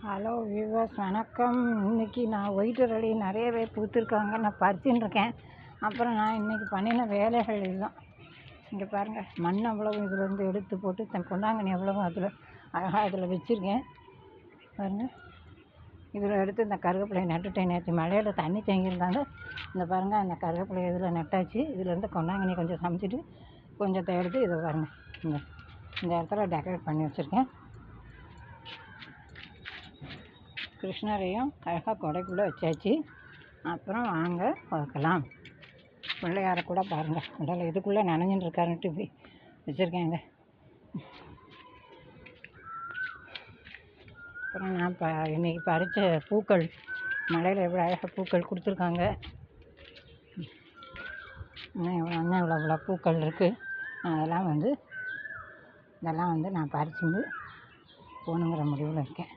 Hello viewers வணக்கம். இன்றைக்கி நான் ஒயிட் அரளி நிறையவே பூத்துருக்காங்க, நான் பறிச்சுன்னு இருக்கேன். அப்புறம் நான் இன்றைக்கி பண்ணின வேலைகள் இதுதான். இங்கே பாருங்கள், மண் அவ்வளவு இதிலேருந்து எடுத்து போட்டு பொன்னாங்கண்ணி எவ்வளவும் அதில் அழகாக அதில் வச்சுருக்கேன் பாருங்கள். இதில் எடுத்து இந்த கருவேப்பிலையை நட்டுட்டேன். நேற்று மழையில் தண்ணி தேங்கியிருந்தாங்க. இந்த பாருங்கள், அந்த கருவேப்பிலையை இதில் நட்டாச்சு. இதிலேருந்து பொன்னாங்கண்ணி கொஞ்சம் சமைச்சிட்டு கொஞ்சத்தை எடுத்து இதை பாருங்கள், இந்த இடத்துல டெக்கரேட் பண்ணி வச்சுருக்கேன். கிருஷ்ணரையும் அழகாக கொடைக்குள்ளே வச்சாச்சு. அப்புறம் வாங்க பார்க்கலாம். பிள்ளையார கூட பாருங்கள், உடல் இதுக்குள்ளே நனைஞ்சின்னு இருக்காருன்ட்டு இப்படி வச்சுருக்கேங்க. அப்புறம் நான் இன்றைக்கி பறித்த பூக்கள், மலையில் எவ்வளோ அழகாக பூக்கள் கொடுத்துருக்காங்க. இன்னும் இவ்வளோ பூக்கள் இருக்குது. இதெல்லாம் வந்து நான் பறிச்சுட்டு போகணுங்கிற முடிவில் இருக்கேன்.